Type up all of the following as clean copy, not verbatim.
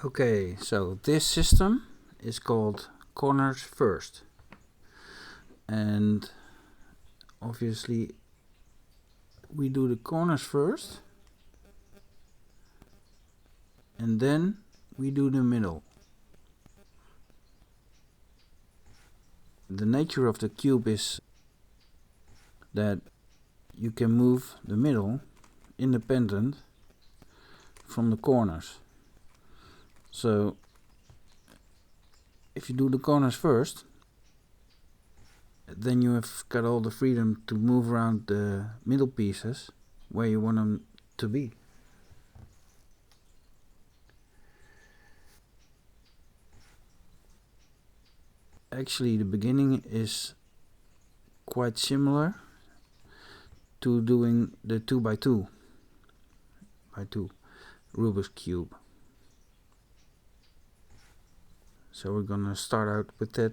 Okay, so this system is called corners first, and obviously we do the corners first and then we do the middle. The nature of the cube is that you can move the middle independent from the corners. So if you do the corners first, then you have got all the freedom to move around the middle pieces where you want them to be. Actually, the beginning is quite similar to doing the 2 by 2 Rubik's cube. So we're gonna start out with that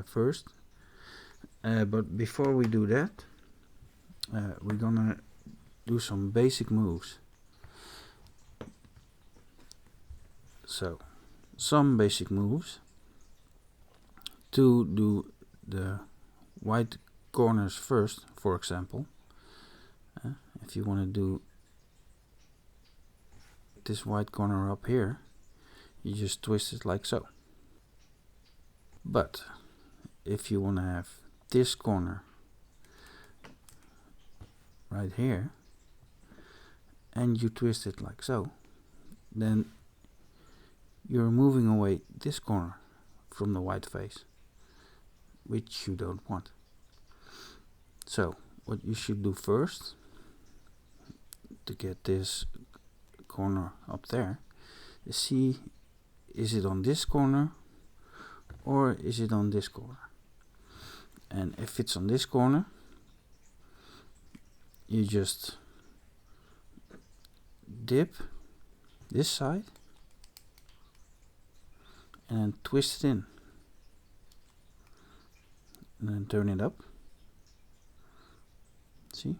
first. But before we do that, we're gonna do some basic moves. So, some basic moves to do the white corners first, for example. If you want to do this white corner up here, you just twist it like so. But if you want to have this corner right here and you twist it like so, then you're moving away this corner from the white face, which you don't want. So what you should do first to get this corner up there is see, is it on this corner or is it on this corner? And if it's on this corner, you just dip this side and twist it in and then turn it up. See,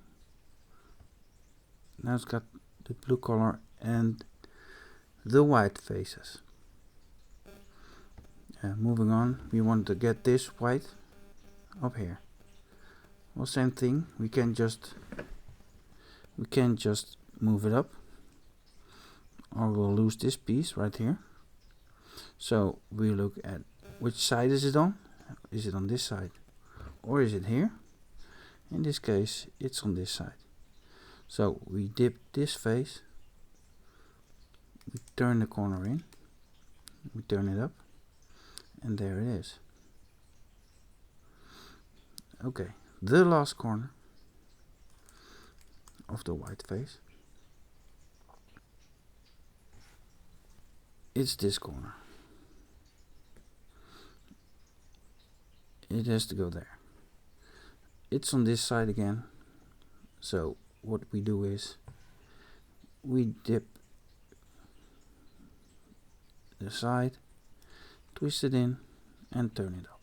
now it's got the blue color and the white faces. Moving on, we want to get this white up here. Well, same thing, we can just move it up, or we'll lose this piece right here. So we look at which side is it on. Is it on this side or is it here? In this case it's on this side. So we dip this face, we turn the corner in, we turn it up, and there it is. Okay, the last corner of the white face, it's this corner. It has to go there. It's on this side again. So what we do is we dip the side, twist it in and turn it up.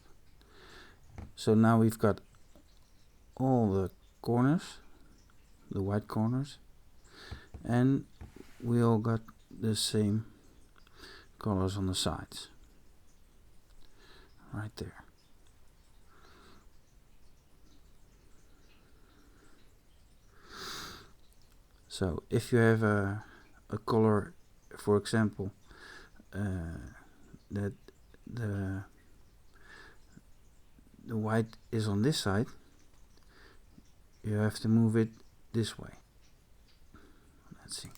So now we've got all the corners, the white corners, and we all got the same colors on the sides right there. So if you have a color, for example, that the white is on this side, you have to move it this way. Let's see,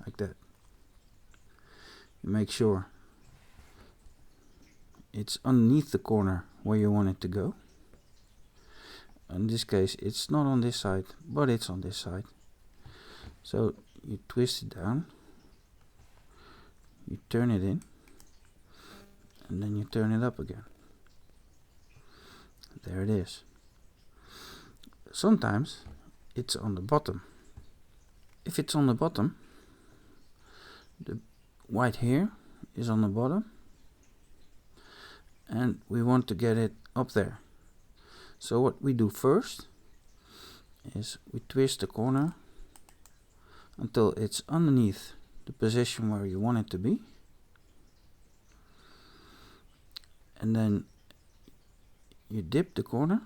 like that. You make sure it's underneath the corner where you want it to go. In this case it's not on this side, but it's on this side. So you twist it down, you turn it in, and then you turn it up again. There it is. Sometimes it's on the bottom. If it's on the bottom, the white here is on the bottom, and we want to get it up there. So what we do first is we twist the corner until it's underneath the position where you want it to be, and then you dip the corner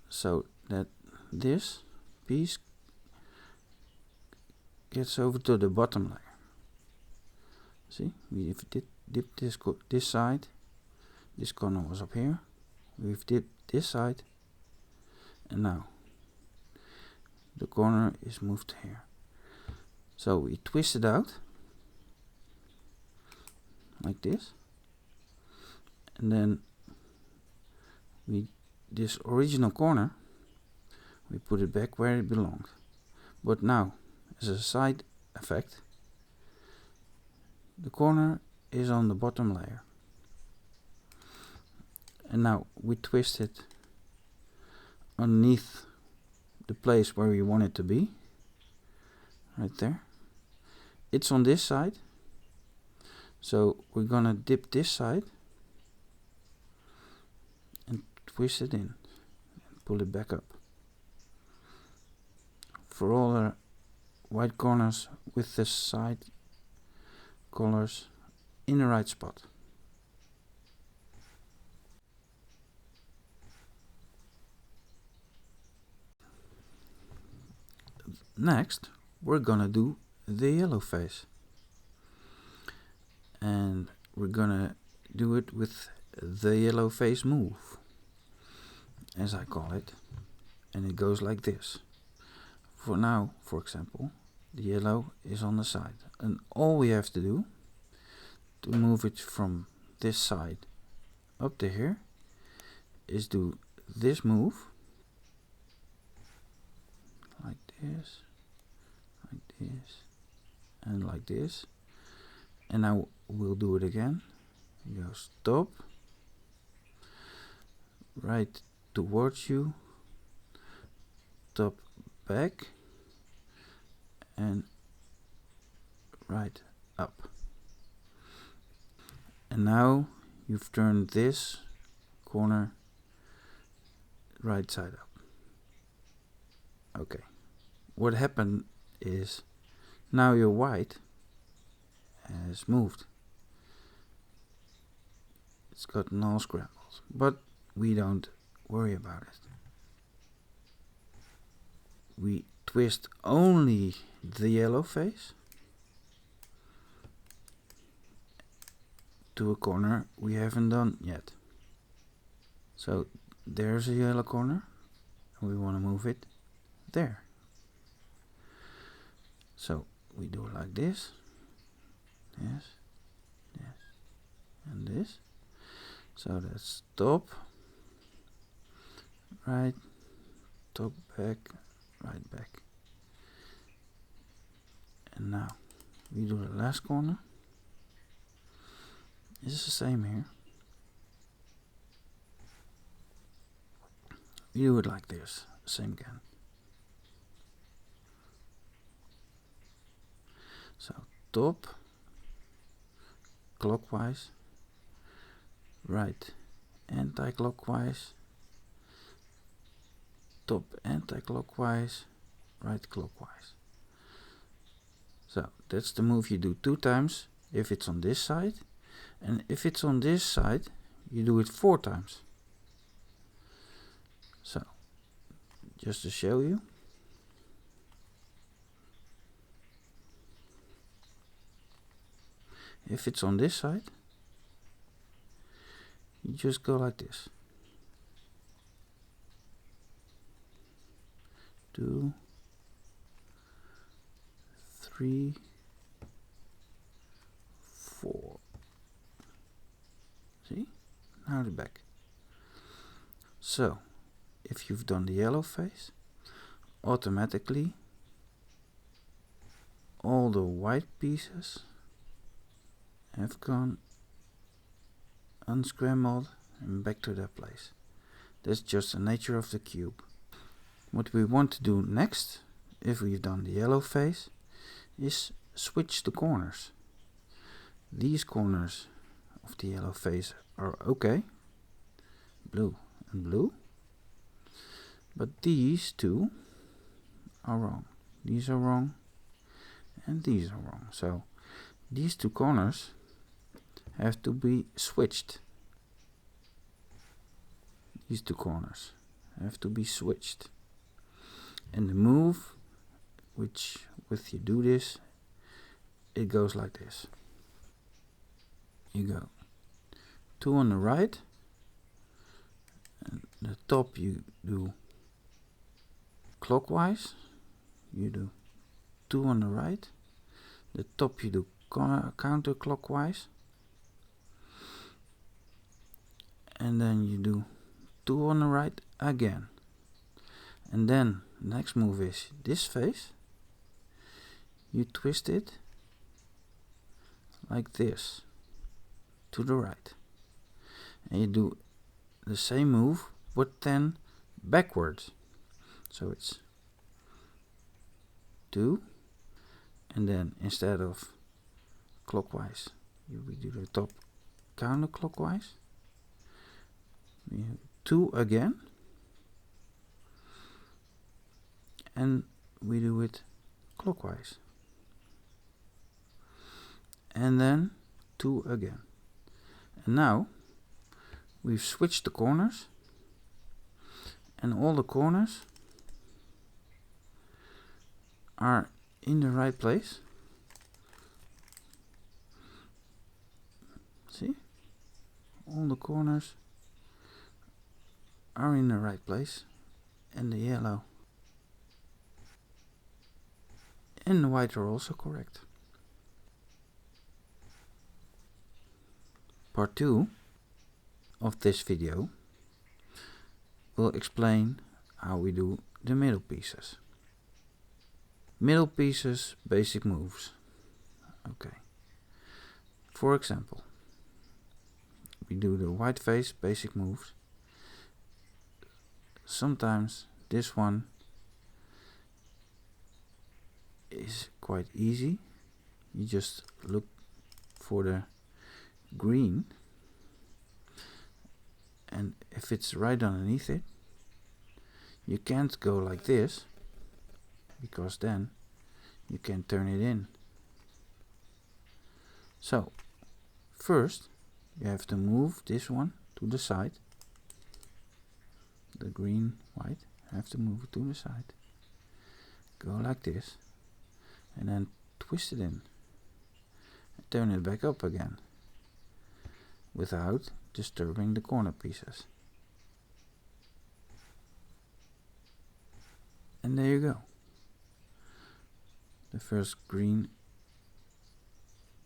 so that this piece gets over to the bottom layer. See, we've dipped this side. This corner was up here. We've dipped this side, and now the corner is moved here. So we twist it out like this, and then this original corner, we put it back where it belonged. But now, as a side effect, the corner is on the bottom layer. And now we twist it underneath the place where we want it to be, right there. It's on this side, so we're gonna dip this side and twist it in and pull it back up. For all the white corners with the side colors in the right spot. Next, we're gonna do the yellow face, and we're gonna do it with the yellow face move, as I call it, and it goes like this. For now, for example, the yellow is on the side, and all we have to do to move it from this side up to here is do this move like this, and like this, and now we'll do it again. You go stop, right towards you, top back, and right up. And now you've turned this corner right side up. Okay, what happened is now your white has moved. It's gotten all scrambled, but we don't worry about it. We twist only the yellow face to a corner we haven't done yet. So there's a yellow corner, and we want to move it there. So we do it like this, this, and this. So that's top, right, top, back, right, back. And now we do the last corner. It's the same here. We do it like this, same again. So top, clockwise, right anti-clockwise, top anti-clockwise, right clockwise. So that's the move you do 2 times if it's on this side, and if it's on this side you do it 4 times. So just to show you, if it's on this side, you just go like this. 2, 3, 4. See? Now the back. So, if you've done the yellow face, automatically all the white pieces have gone unscrambled and back to their place. That's just the nature of the cube. What we want to do next, if we've done the yellow face, is switch the corners. These corners of the yellow face are okay, blue and blue, but these two are wrong. These are wrong, and these are wrong. So these 2 corners have to be switched. These two corners have to be switched. And the move, which with you do this, it goes like this. You go 2 on the right, and the top you do clockwise. You do 2 on the right, the top you do counterclockwise, and then you do 2 on the right again. And then the next move is this face. You twist it like this to the right, and you do the same move but then backwards. So it's 2, and then instead of clockwise we do the top counterclockwise. We do 2 again, and we do it clockwise, and then 2 again. And now we've switched the corners, and all the corners are in the right place. See? All the corners are in the right place, and the yellow and the white are also correct. Part 2 of this video will explain how we do the middle pieces. Middle pieces, basic moves. Okay. For example, we do the white face basic moves. Sometimes this one is quite easy. You just look for the green, and if it's right underneath it, you can't go like this, because then you can turn it in. So first you have to move this one to the side. The green, white, have to move it to the side. Go like this, and then twist it in and turn it back up again without disturbing the corner pieces. And there you go. The first green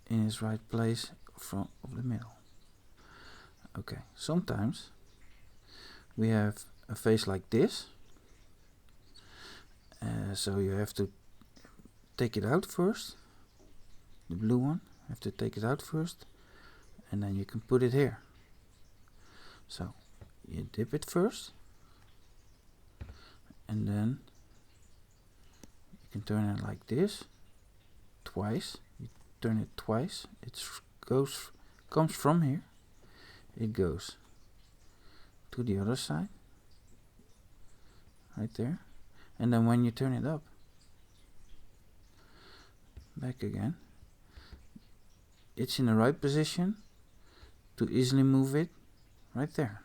in its right place from of the middle. Okay, sometimes we have a face like this, so you have to take it out first. The blue one, you have to take it out first, and then you can put it here. So you dip it first, and then you can turn it like this twice. You turn it twice. It comes from here. It goes to the other side, right there, and then when you turn it up, back again, it's in the right position to easily move it right there.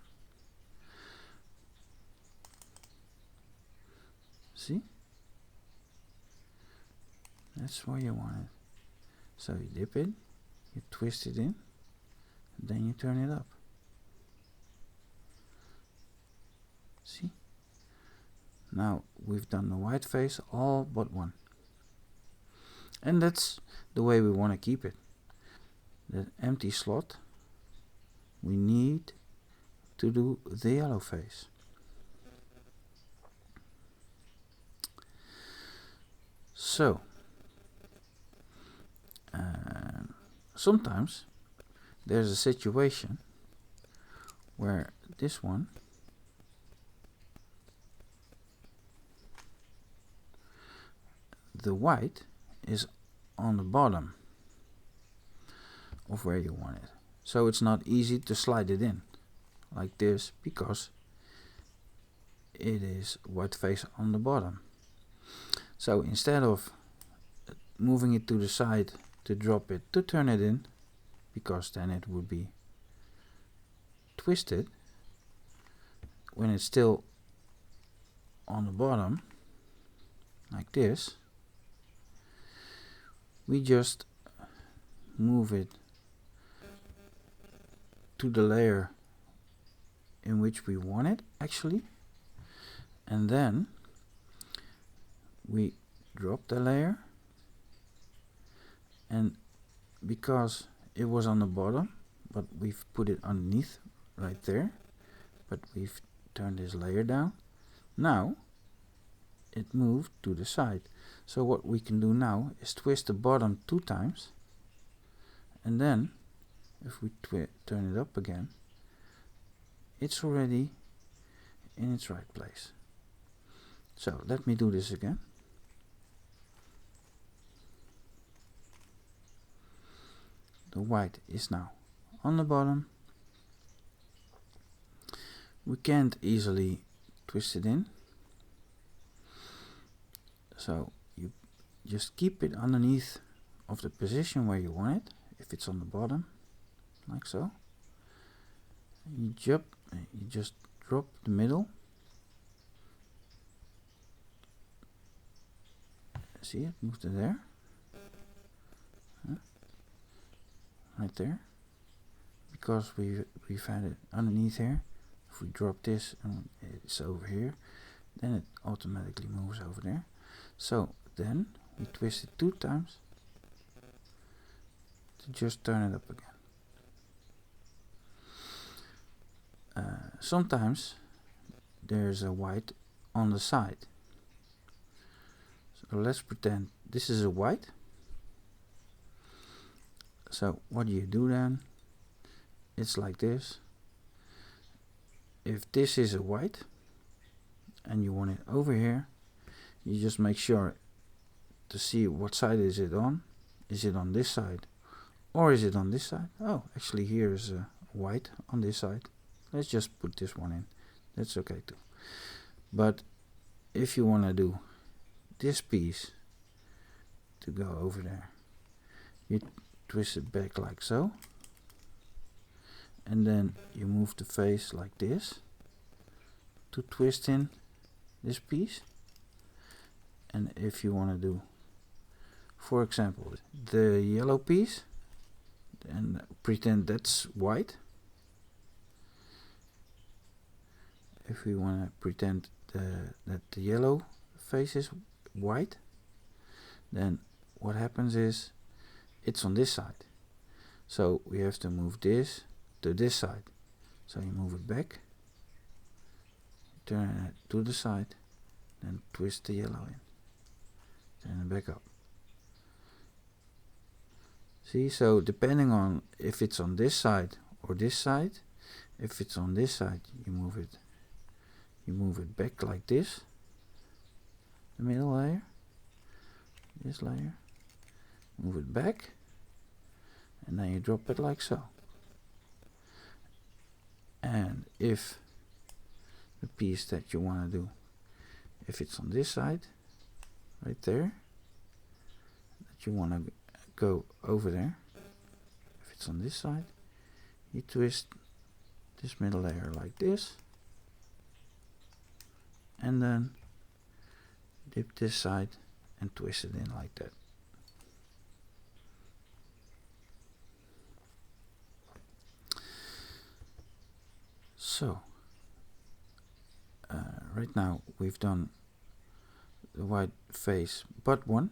See? That's where you want it. So you dip it, you twist it in, and then you turn it up. See? Now we've done the white face, all but one. And that's the way we want to keep it. The empty slot, we need to do the yellow face. So sometimes there's a situation where this one the white is on the bottom of where you want it, so it's not easy to slide it in like this, because it is white face on the bottom. So instead of moving it to the side to drop it, to turn it in, because then it would be twisted. When it's still on the bottom, like this, we just move it to the layer in which we want it actually, and then we drop the layer, and because it was on the bottom but we've put it underneath right there, but we've turned this layer down, now it moved to the side. So what we can do now is twist the bottom 2 times, and then if we turn it up again, it's already in its right place. So let me do this again. The white is now on the bottom. We can't easily twist it in, so you just keep it underneath of the position where you want it. If it's on the bottom, like so, you just drop the middle. See, it moved to there, right there, because we've had it underneath here. If we drop this and it's over here, then it automatically moves over there. So then we twist it 2 times to just turn it up again. Sometimes there's a white on the side. So let's pretend this is a white. So what do you do then? It's like this. If this is a white and you want it over here, you just make sure to see what side is it on. Is it on this side or is it on this side? Oh, actually here is a white on this side. Let's just put this one in. That's okay too. But if you want to do this piece to go over there, you twist it back like so, and then you move the face like this to twist in this piece. And if you want to do, for example, the yellow piece, and pretend that's white. If we want to pretend that the yellow face is white, then what happens is it's on this side. So we have to move this to this side. So you move it back, turn it to the side, then twist the yellow in, turn it back up. See, so depending on if it's on this side or this side, if it's on this side, you move it back like this, the middle layer, this layer, move it back, and then you drop it like so. And if the piece that you want to do, if it's on this side, right there, that you want to go over there, if it's on this side, you twist this middle layer like this, and then dip this side and twist it in like that. So right now we've done the white face but one,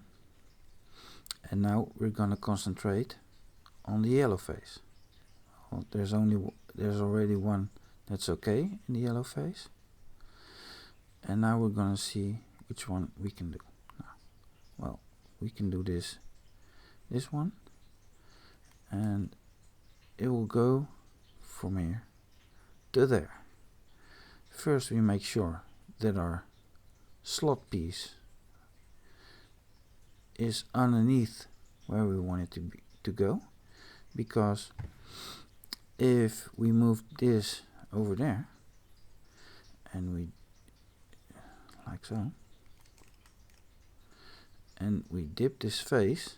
and now we're gonna concentrate on the yellow face. Well, there's already one that's okay in the yellow face, and now we're gonna see which one we can do. Well, we can do this one, and it will go from here to there. First we make sure that our slot piece is underneath where we want it to go, because if we move this over there and we like so, and we dip this face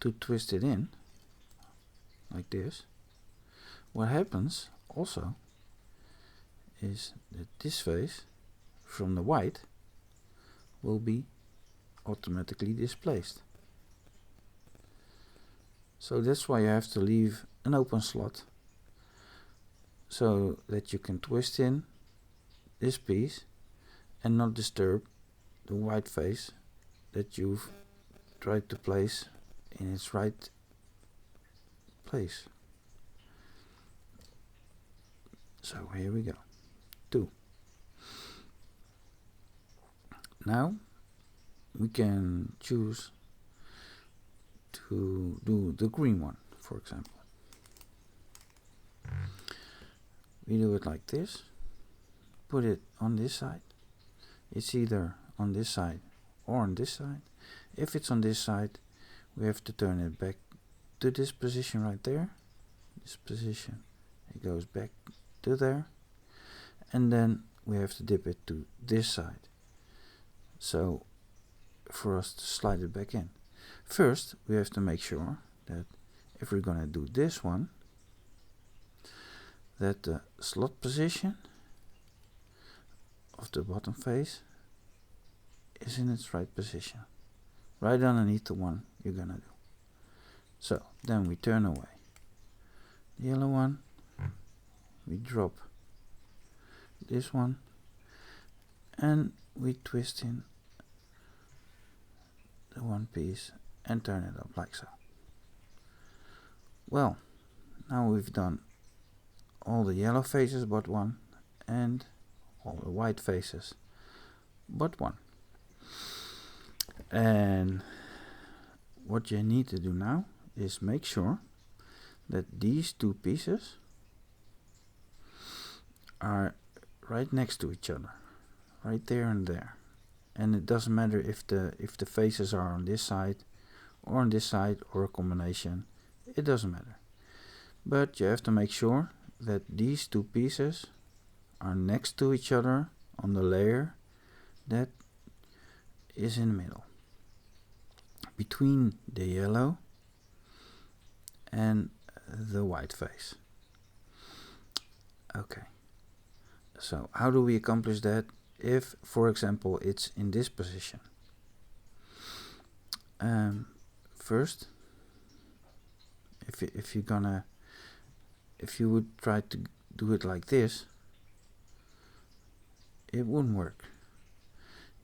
to twist it in like this, what happens also is that this face from the white will be automatically displaced. So that's why you have to leave an open slot so that you can twist in this piece and not disturb the white face that you've tried to place in its right place. So here we go. 2. Now we can choose to do the green one, for example. We do it like this. Put it on this side. It's either on this side or on this side. If it's on this side, we have to turn it back to this position right there. This position, it goes back to there. And then we have to dip it to this side. So for us to slide it back in. First, we have to make sure that if we're gonna do this one, that the slot position of the bottom face is in its right position, right underneath the one you're gonna do. So then we turn away the yellow one, we drop this one, and we twist in the one piece and turn it up like so. Well, now we've done all the yellow faces but one, and all the white faces but one. And what you need to do now is make sure that these two pieces are right next to each other, right there and there. And it doesn't matter if the faces are on this side or on this side or a combination, it doesn't matter. But you have to make sure that these two pieces are next to each other on the layer that is in the middle, between the yellow and the white face. Okay, so how do we accomplish that if, for example, it's in this position? First, if you would try to do it like this, it wouldn't work.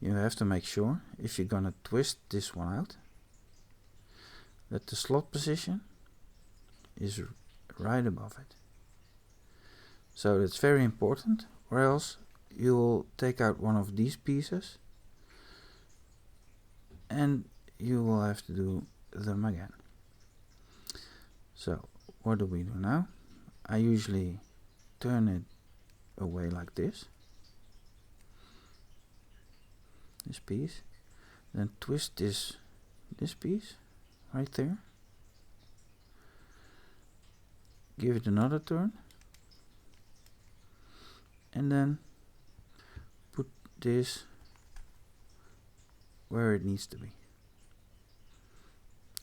You have to make sure, if you're gonna twist this one out, that the slot position is right above it. So that's very important, or else you will take out one of these pieces and you will have to do them again. So what do we do now? I usually turn it away like this piece, then twist this piece right there, give it another turn, and then put this where it needs to be.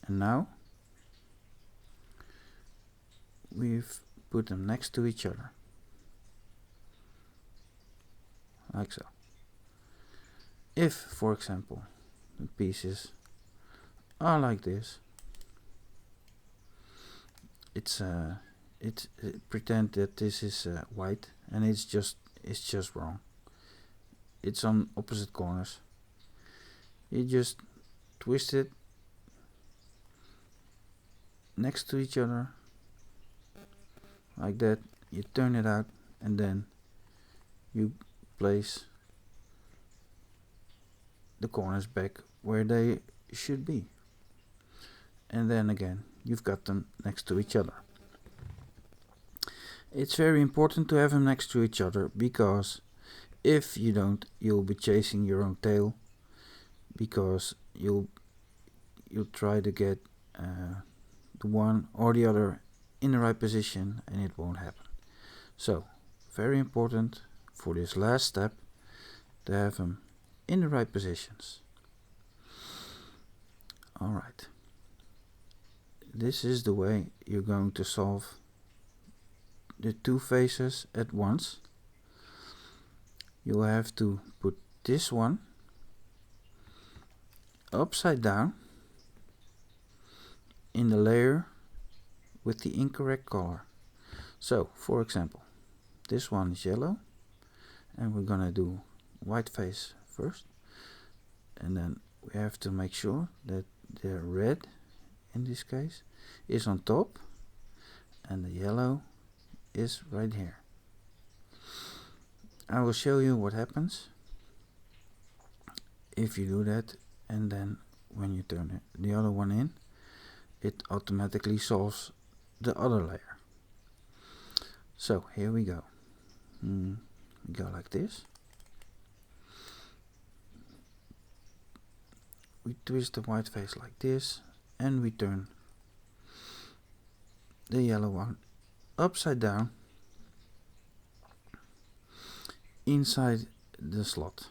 And now we've put them next to each other, like so. If, for example, the pieces are like this, pretend that this is white and it's just wrong. It's on opposite corners. You just twist it next to each other like that. You turn it out and then you place the corners back where they should be, and then again you've got them next to each other. It's very important to have them next to each other, because if you don't, you'll be chasing your own tail, because you'll try to get the one or the other in the right position and it won't happen. So very important for this last step to have them in the right positions. Alright, this is the way you're going to solve the two faces at once. You have to put this one upside down in the layer with the incorrect color. So, for example, this one is yellow, and we're gonna do white face first, and then we have to make sure that the red, in this case, is on top, and the yellow is right here. I will show you what happens if you do that, and then when you turn the other one in, it automatically solves the other layer. So here we go. We go like this. We twist the white face like this, and we turn the yellow one upside down inside the slot.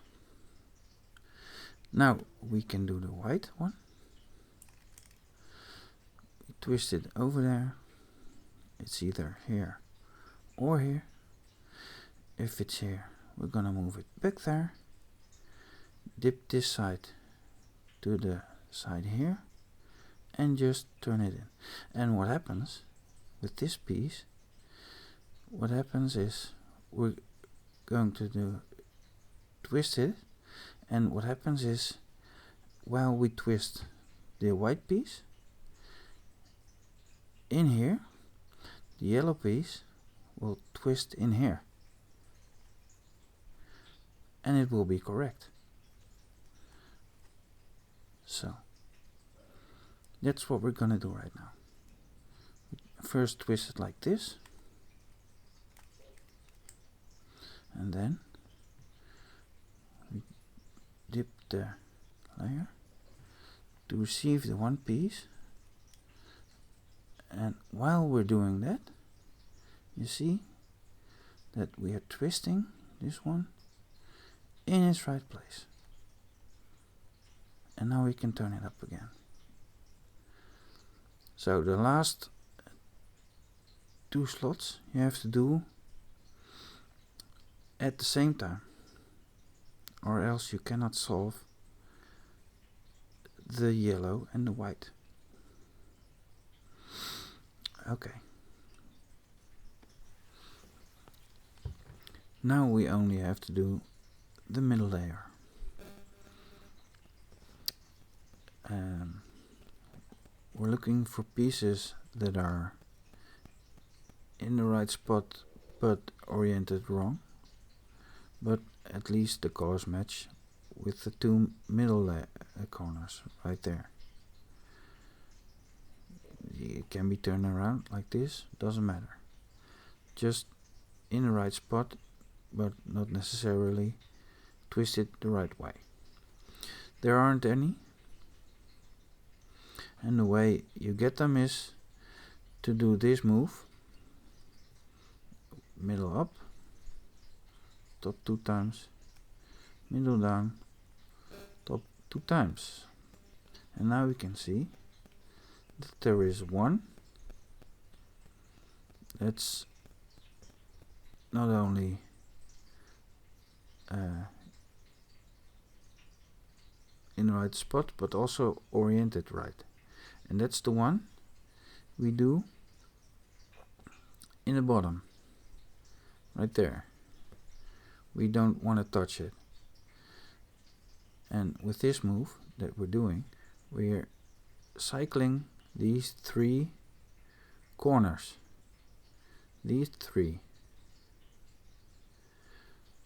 Now we can do the white one. We twist it over there. It's either here or here. If it's here, we're gonna move it back there. Dip this side to the side here and just turn it in. And what happens with this piece, what happens is we're going to twist it, and what happens is while we twist the white piece in here, the yellow piece will twist in here, and it will be correct. So that's what we're gonna do right now. First twist it like this, and then we dip the layer to receive the one piece, and while we're doing that, you see that we are twisting this one in its right place. And now we can turn it up again. So the last two slots you have to do at the same time, or else you cannot solve the yellow and the white. Okay. Now we only have to do the middle layer. We're looking for pieces that are in the right spot but oriented wrong, but at least the colors match with the two middle corners right there. It can be turned around like this, doesn't matter. Just in the right spot, but not necessarily twisted the right way. There aren't any, and the way you get them is to do this move: middle up, top 2 times, middle down, top 2 times. And now we can see that there is one that's not only in the right spot but also oriented right, and that's the one we do in the bottom right there. We don't want to touch it, and with this move that we're doing, we're cycling these 3 corners, these 3.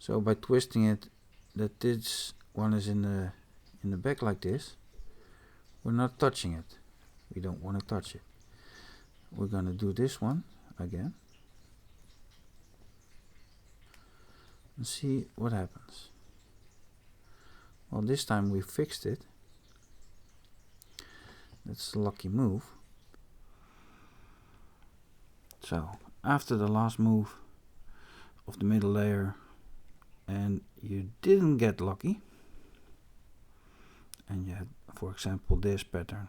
So by twisting it, that this one is in the back like this, we're not touching it. We don't want to touch it. We're gonna do this one again and see what happens. Well, this time we fixed it. That's a lucky move. So after the last move of the middle layer and you didn't get lucky, and you had, for example, this pattern,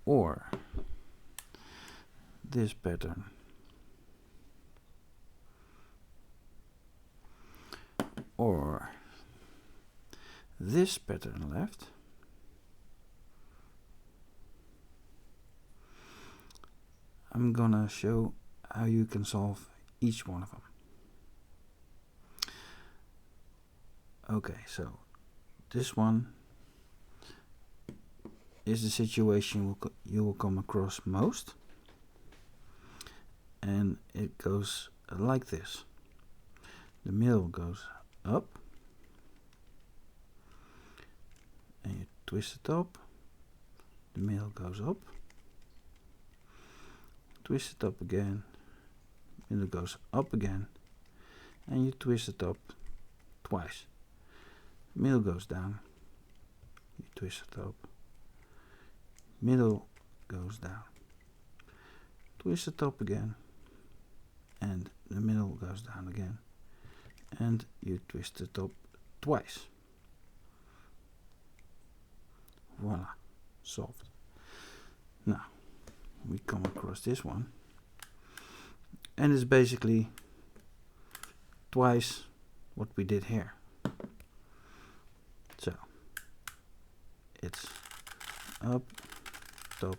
or this pattern, or this pattern left, I'm gonna show how you can solve each one of them. Okay, so this one is the situation you will come across most, and it goes like this. The middle goes up, and you twist it up. The middle goes up, twist it up again, middle goes up again, and you twist it up twice. Middle goes down, you twist it up, middle goes down, twist it up again, and the middle goes down again, and you twist it up twice. Voila, solved. Now we come across this one, and it's basically twice what we did here. So it's up, top,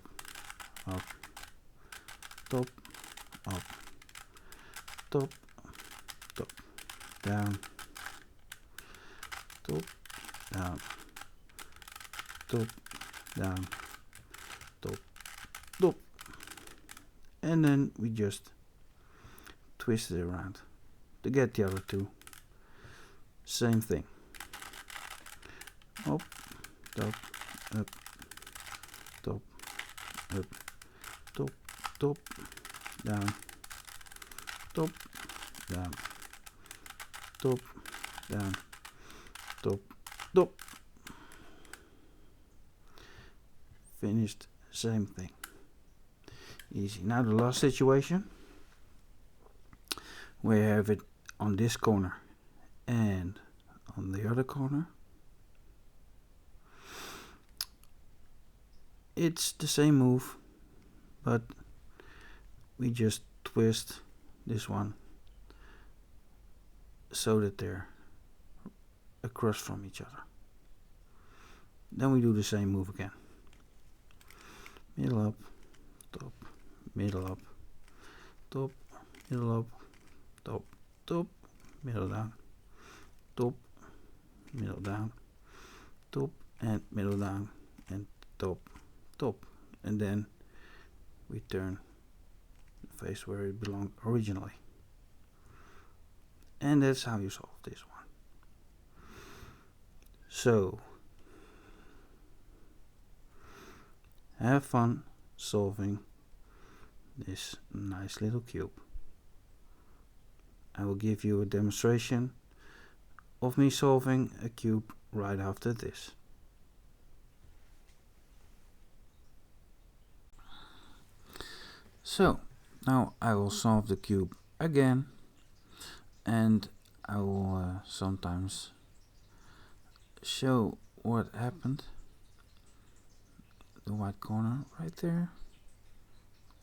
up, top, up, top, top, down, top, down, top, down, top, top, and then we just twist it around to get the other two. Same thing. Up, top, up, top, up, top, top, down, top, down, top, down, top, top. Finished, same thing. Easy. Now the last situation, we have it on this corner and on the other corner. It's the same move, but we just twist this one so that they're across from each other. Then we do the same move again. Middle up, top, middle up, top, middle up, top, top, middle down, top, middle down, top, and middle down, and top, top, and then we turn the face where it belonged originally. And that's how you solve this one. So have fun solving this nice little cube. I will give you a demonstration of me solving a cube right after this. So now I will solve the cube again, and I will sometimes show what happened. The white corner right there,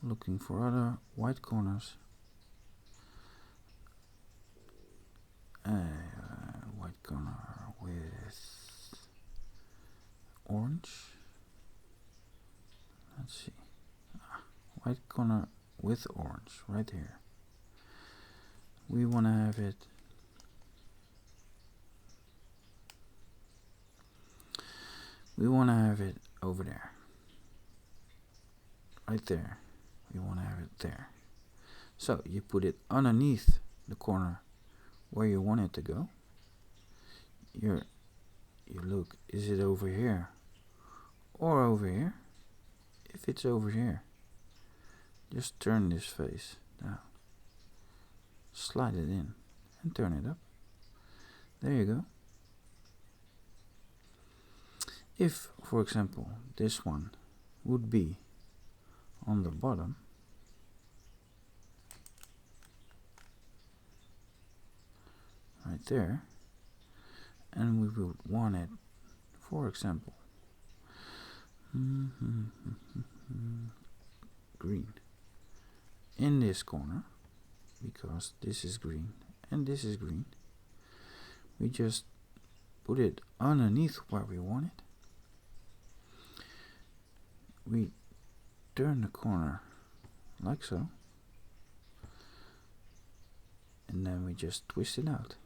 looking for other white corners. White corner with orange. Let's see. White corner with orange right here. We want to have it over there. Right there. We want to have it there. So you put it underneath the corner where you want it to go. You look, is it over here or over here? If it's over here, just turn this face down, slide it in, and turn it up. There you go. If, for example, this one would be on the bottom, right there, and we would want it, for example, green in this corner, because this is green and this is green. We just put it underneath where we want it. We turn the corner like so, and then we just twist it out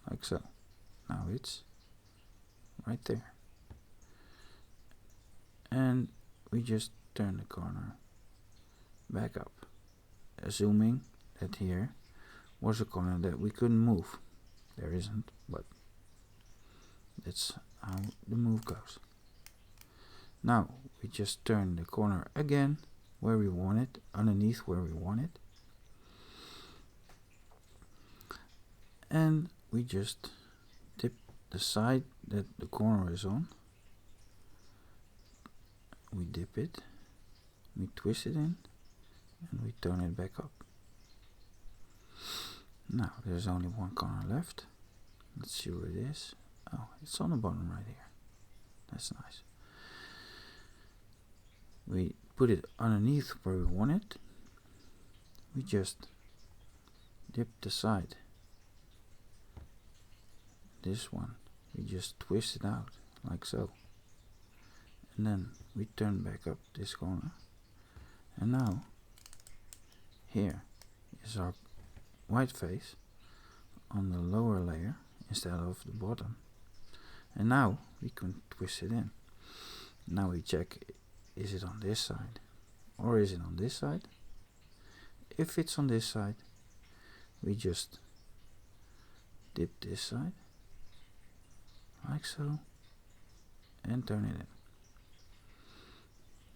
like so. Now it's right there, and we just turn the corner back up, assuming that here was a corner that we couldn't move. There isn't, but that's how the move goes. Now we just turn the corner again where we want it, underneath where we want it, and we just dip the side that the corner is on. We dip it, we twist it in, and we turn it back up. Now there's only one corner left. Let's see where it is. Oh, it's on the bottom right here. That's nice. We put it underneath where we want it. We just dip the side. This one, we just twist it out like so. And then we turn back up this corner. And now here is our white face on the lower layer instead of the bottom. And now we can twist it in. Now we check, is it on this side or is it on this side? If it's on this side, we just dip this side like so and turn it in.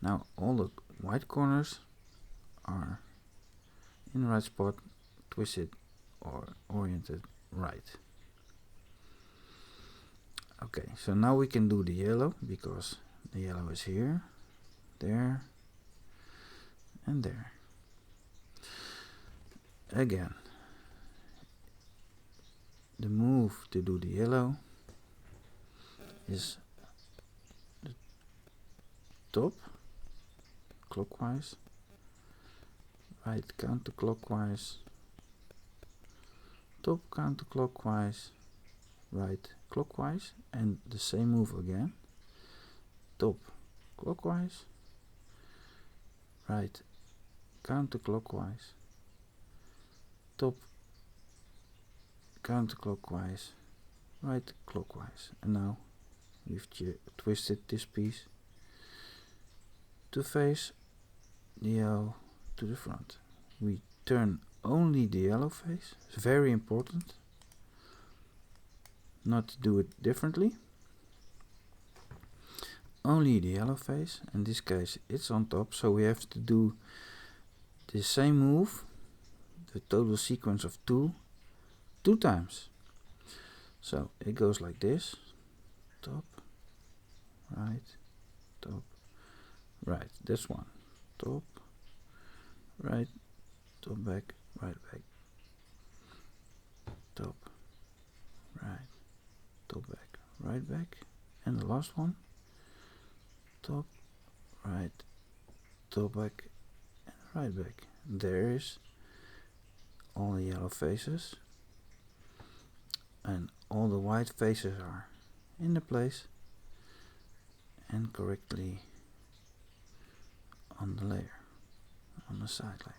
Now all the white corners are in the right spot, twisted or oriented right. Okay, so now we can do the yellow, because the yellow is here, there, and there. Again, the move to do the yellow is the top clockwise, right counterclockwise, top counterclockwise, right clockwise, and the same move again, top clockwise, right counterclockwise, top counterclockwise, right clockwise. And now we've twisted this piece to face the yellow to the front. We turn only the yellow face. It's very important not to do it differently. Only the yellow face. In this case it's on top, so we have to do the same move, the total sequence of two times. So it goes like this: top, right, top, right. That's one. Top, right, top, back, right, back, top, right, top, back, right, back, and the last one: top, right, top, back, and right, back. There is all the yellow faces, and all the white faces are in the place and correctly on the layer, on the side layer.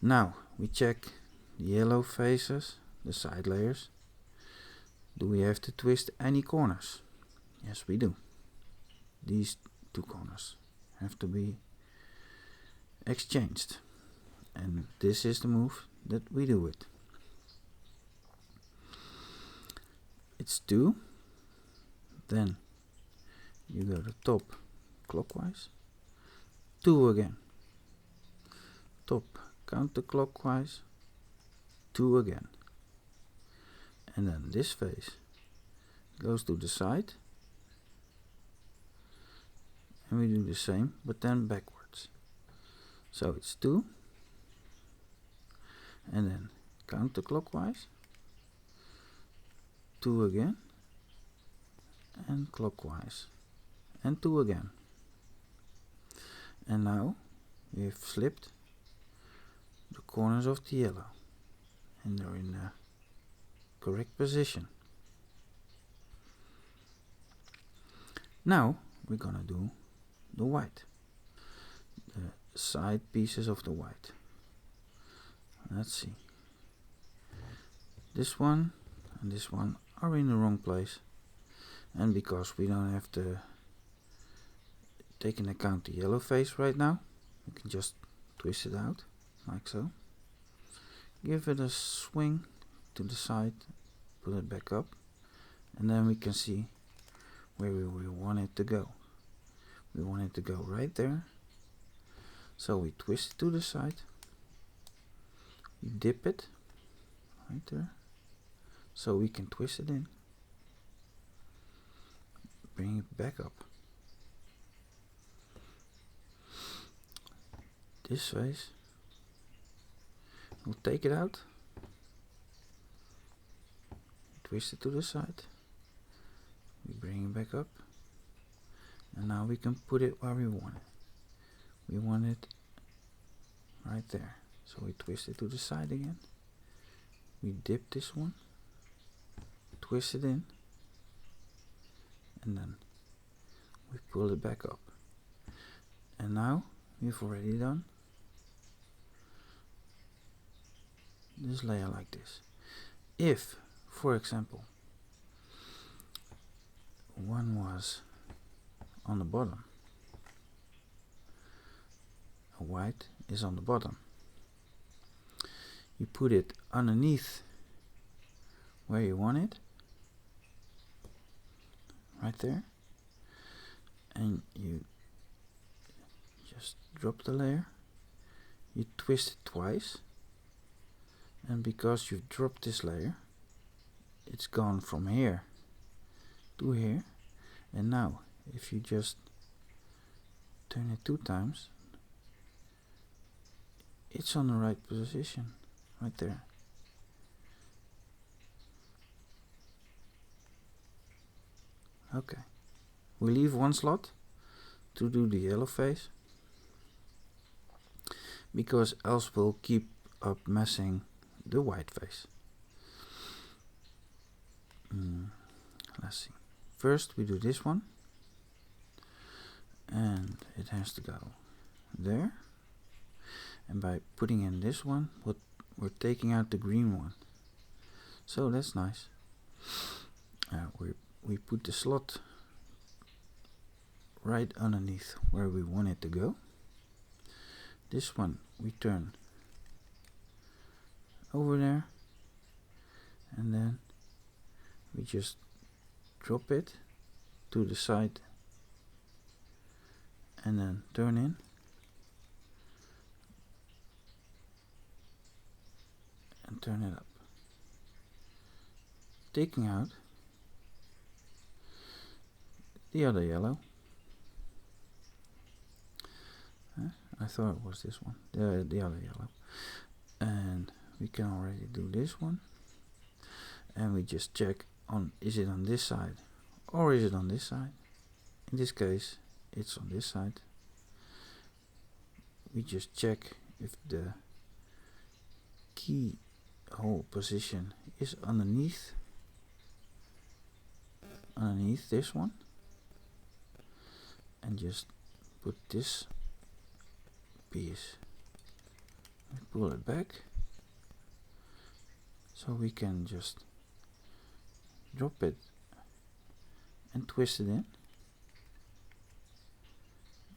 Now we check the yellow faces, the side layers. Do we have to twist any corners? Yes, we do. These two corners have to be exchanged, and this is the move that we do it. It's 2, then you go to top clockwise, 2 again, top counterclockwise, 2 again, and then this face goes to the side, and we do the same but then backwards. So it's 2, and then counterclockwise, 2 again, and clockwise, and 2 again. And now we've slipped the corners of the yellow and they're in the correct position. Now we're gonna do the white, the side pieces of the white. Let's see. This one and this one are in the wrong place, and because we don't have to take into account the yellow face right now, we can just twist it out like so. Give it a swing to the side, put it back up, and then we can see where we want it to go. We want it to go right there, so we twist it to the side, we dip it right there, so we can twist it in, bring it back up. This face, we'll take it out, twist it to the side, we bring it back up, and now we can put it where we want it. We want it right there, so we twist it to the side again, we dip this one, twist it in, and then we pull it back up. And now we've already done this layer like this. If, for example, one was on the bottom, a white is on the bottom, you put it underneath where you want it, right there, and you just drop the layer, you twist it twice, and because you've dropped this layer, it's gone from here to here. And now if you just turn it 2 times, it's on the right position right there. Okay, we leave one slot to do the yellow face, because else we'll keep up messing the white face. Let's see. First we do this one, and it has to go there, and by putting in this one, we're taking out the green one, so that's nice. We put the slot right underneath where we want it to go. This one we turn over there, and then we just drop it to the side and then turn in, and turn it up, taking out the other yellow. I thought it was this one, the other yellow, and we can already do this one, and we just check on, is it on this side or is it on this side? In this case it's on this side. We just check if the keyhole position is underneath this one, and just put this piece, pull it back, so we can just drop it and twist it in,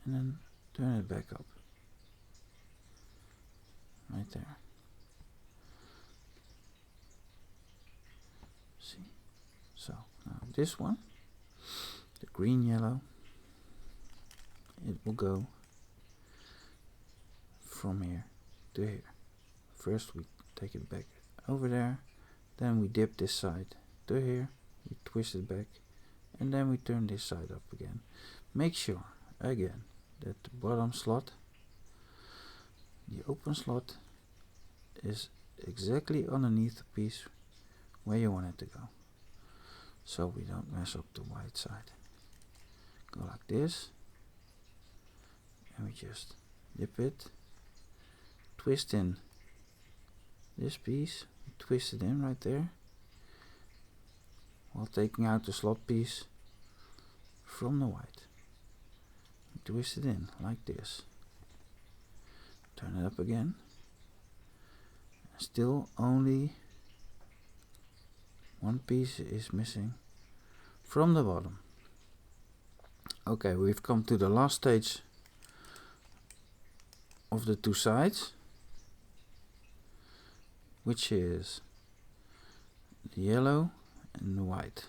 and then turn it back up right there. See, so now this one, the green yellow, it will go from here to here. First we take it back over there, then we dip this side to here, we twist it back, and then we turn this side up again. Make sure again that the bottom slot, the open slot, is exactly underneath the piece where you want it to go, so we don't mess up the white side. Go like this, and we just dip it, twist in this piece, twist it in right there, while taking out the slot piece from the white. Twist it in like this. Turn it up again. Still only one piece is missing from the bottom. Okay, we've come to the last stage of the two sides, which is the yellow and the white.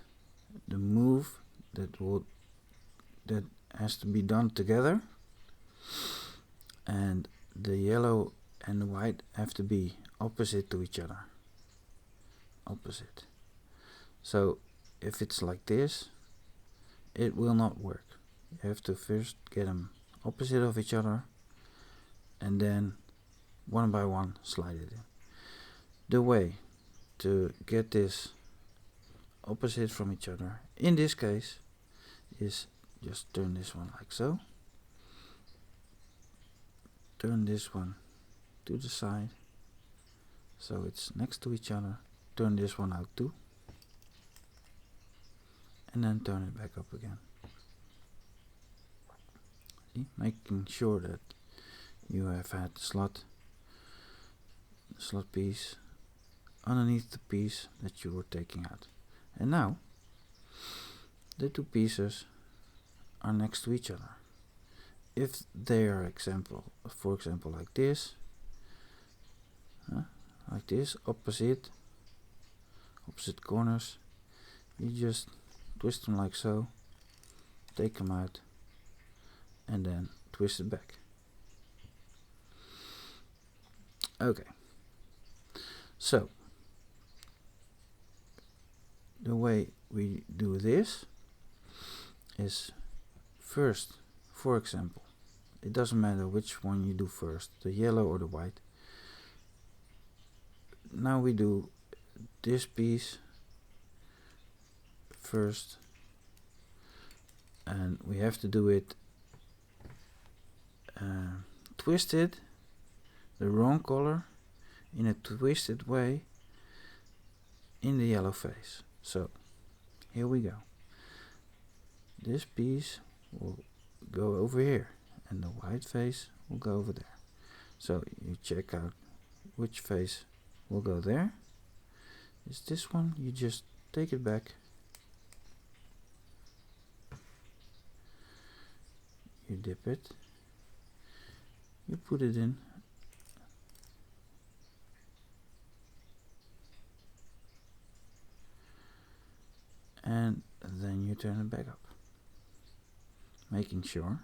The move that has to be done together, and the yellow and the white have to be opposite to each other. Opposite. So if it's like this, it will not work. You have to first get them opposite of each other, and then one by one slide it in. The way to get this opposite from each other, in this case, is just turn this one like so. Turn this one to the side, so it's next to each other. Turn this one out too, and then turn it back up again. See? Making sure that you have had the slot piece underneath the piece that you were taking out. And now the two pieces are next to each other. If they are for example like this, opposite corners, you just twist them like so, take them out, and then twist it back. Okay, so the way we do this is first, for example, it doesn't matter which one you do first, the yellow or the white. Now we do this piece first, and we have to do it twisted, the wrong color, in a twisted way in the yellow face. So here we go. This piece will go over here, and the white face will go over there. So you check out which face will go there. Is this one? You just take it back, you dip it, you put it in, and then you turn it back up, making sure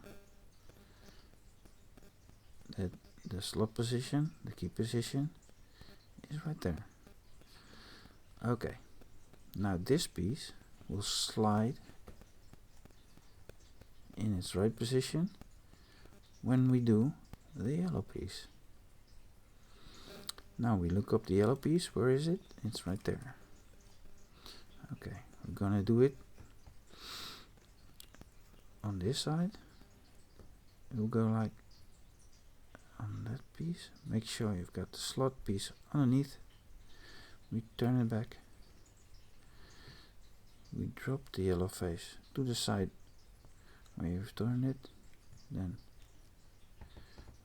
that the slot position, the key position, is right there. Okay, now this piece will slide in its right position when we do the yellow piece. Now we look up the yellow piece. Where is it? It's right there. Okay, we're gonna do it on this side. It will go like on that piece. Make sure you've got the slot piece underneath. We turn it back. We drop the yellow face to the side where you've turned it. Then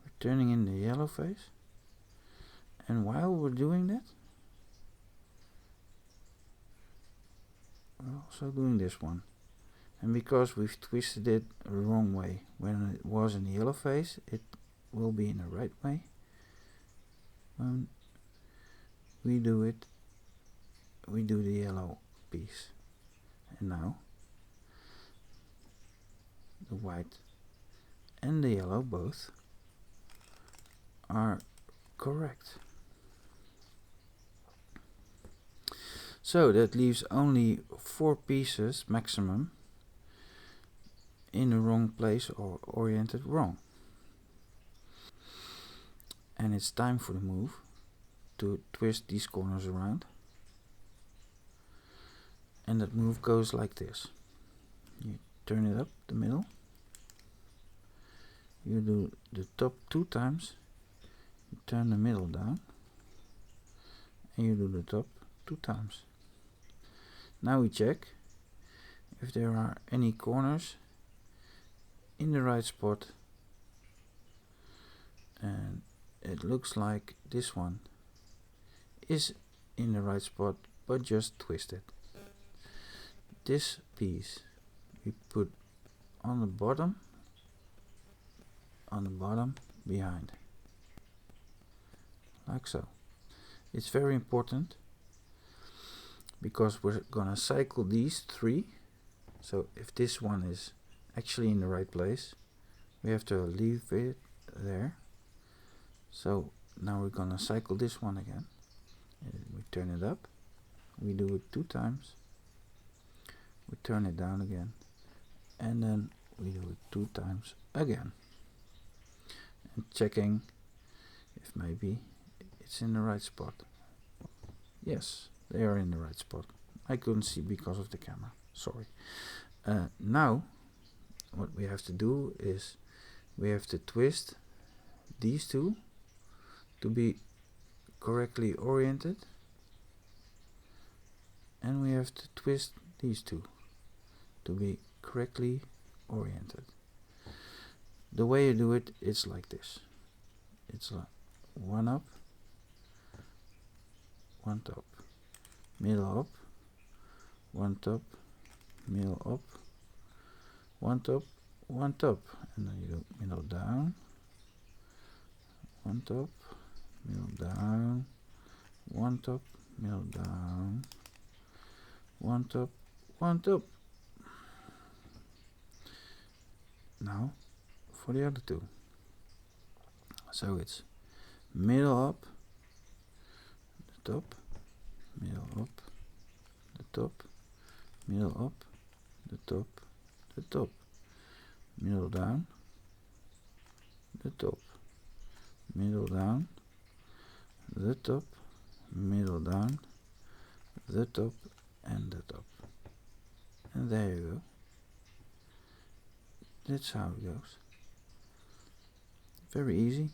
we're turning in the yellow face. And while we're doing that, we're also doing this one. And because we've twisted it the wrong way when it was in the yellow face, it will be in the right way when we do it. We do the yellow piece, and now the white and the yellow both are correct. So that leaves only 4 pieces maximum in the wrong place or oriented wrong. And it's time for the move to twist these corners around. And that move goes like this. You turn it up the middle. You do the top 2 times, you turn the middle down, and you do the top 2 times. Now we check if there are any corners in the right spot, and it looks like this one is in the right spot, but just twisted. This piece we put on the bottom behind, like so. It's very important because we're gonna cycle these 3. So if this one is actually in the right place, we have to leave it there. So now we're gonna cycle this one again. And we turn it up, we do it 2 times, we turn it down again, and then we do it 2 times again, and checking if maybe it's in the right spot. Yes, they are in the right spot. I couldn't see because of the camera, sorry. Now what we have to do is we have to twist these 2 to be correctly oriented, and we have to twist these 2 to be correctly oriented. The way you do it is like this. It's like 1 up, 1 top, middle up, 1 top, middle up, 1 top, 1 top, and then you do middle down, 1 top, middle down, 1 top, middle down, 1 top, 1 top. Now for the other 2. So it's middle up, the top, middle up, the top, middle up, the top, the top, middle down, the top, middle down, the top, middle down, the top, and the top. And there you go. That's how it goes. Very easy.